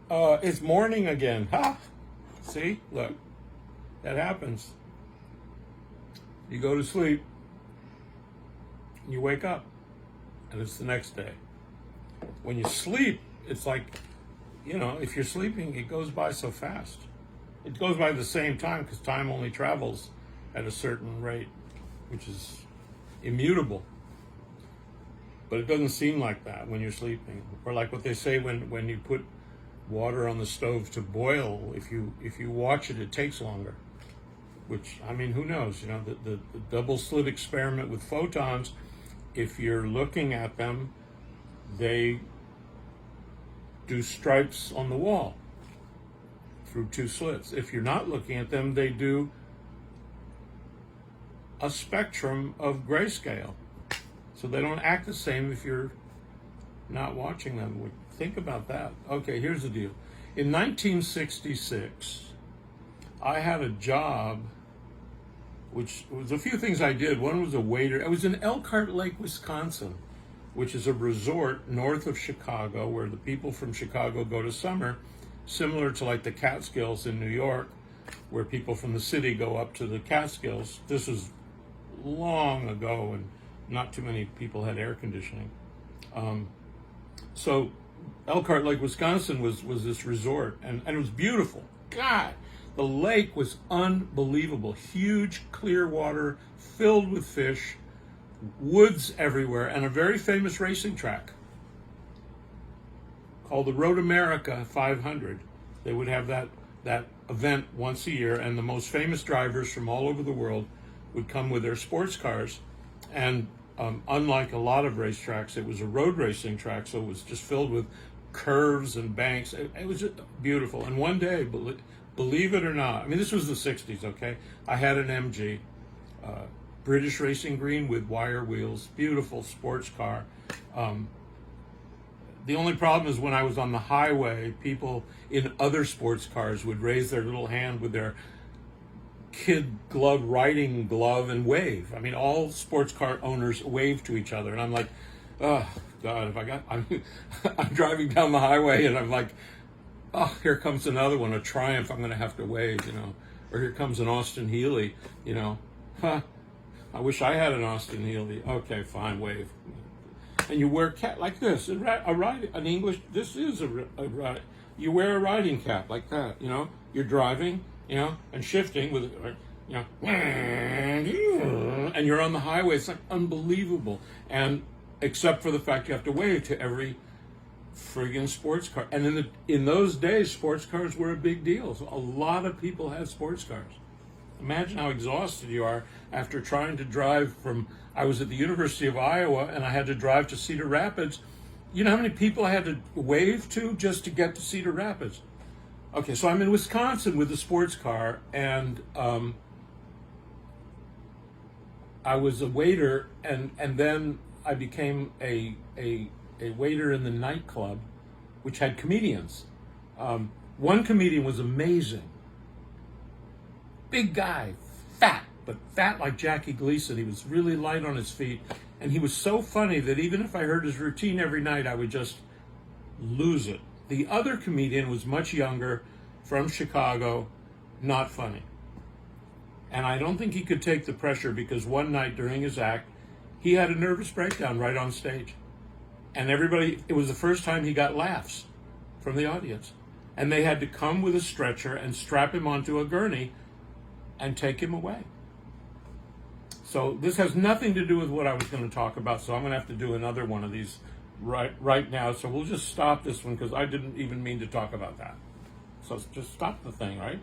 It's morning again. Ha! See? Look, that happens. You go to sleep, you wake up, and it's the next day. When you sleep, it's like, if you're sleeping, it goes by so fast. It goes by the same time because time only travels at a certain rate, which is immutable. But it doesn't seem like that when you're sleeping. Or like what they say when you put water on the stove to boil, if you watch it, it takes longer. Which, I mean, who knows? The double slit experiment with photons, if you're looking at them, they do stripes on the wall through two slits. If you're not looking at them, they do a spectrum of grayscale. So they don't act the same if you're not watching them. Think about that. Okay, here's the deal. In 1966, I had a job, which was a few things I did. One was a waiter. I was in Elkhart Lake, Wisconsin, which is a resort north of Chicago where the people from Chicago go to summer, similar to like the Catskills in New York, where people from the city go up to the Catskills. This was long ago, and not too many people had air conditioning. So Elkhart Lake, Wisconsin was this resort, and it was beautiful. God, the lake was unbelievable. Huge, clear water, filled with fish, woods everywhere, and a very famous racing track called the Road America 500. They would have that event once a year, and the most famous drivers from all over the world would come with their sports cars. And unlike a lot of racetracks, it was a road racing track, so it was just filled with curves and banks. It was just beautiful. And one day, believe it or not, I mean, this was the 60s, okay? I had an MG, British racing green with wire wheels, beautiful sports car. The only problem is when I was on the highway, people in other sports cars would raise their little hand with their kid riding glove and wave. I mean, all sports car owners wave to each other, and I'm like, oh God, I'm driving down the highway and I'm like, oh, here comes another one, a Triumph, I'm gonna have to wave, or here comes an Austin Healey, I wish I had an Austin Healey. Okay, fine, wave. And you wear cap like this, an English, this is you wear a riding cap like that, you're driving, and shifting with, and you're on the highway. It's like unbelievable. And except for the fact you have to wave to every friggin' sports car. And in those days, sports cars were a big deal. So a lot of people had sports cars. Imagine how exhausted you are after trying to drive I was at the University of Iowa and I had to drive to Cedar Rapids. You know how many people I had to wave to just to get to Cedar Rapids? Okay, so I'm in Wisconsin with a sports car, and I was a waiter, and then I became a waiter in the nightclub, which had comedians. One comedian was amazing. Big guy, fat, but fat like Jackie Gleason. He was really light on his feet, and he was so funny that even if I heard his routine every night, I would just lose it. The other comedian was much younger, from Chicago, not funny. And I don't think he could take the pressure because one night during his act, he had a nervous breakdown right on stage. And it was the first time he got laughs from the audience. And they had to come with a stretcher and strap him onto a gurney and take him away. So this has nothing to do with what I was going to talk about, so I'm going to have to do another one of these right now. So we'll just stop this one because I didn't even mean to talk about that. So just stop the thing, right?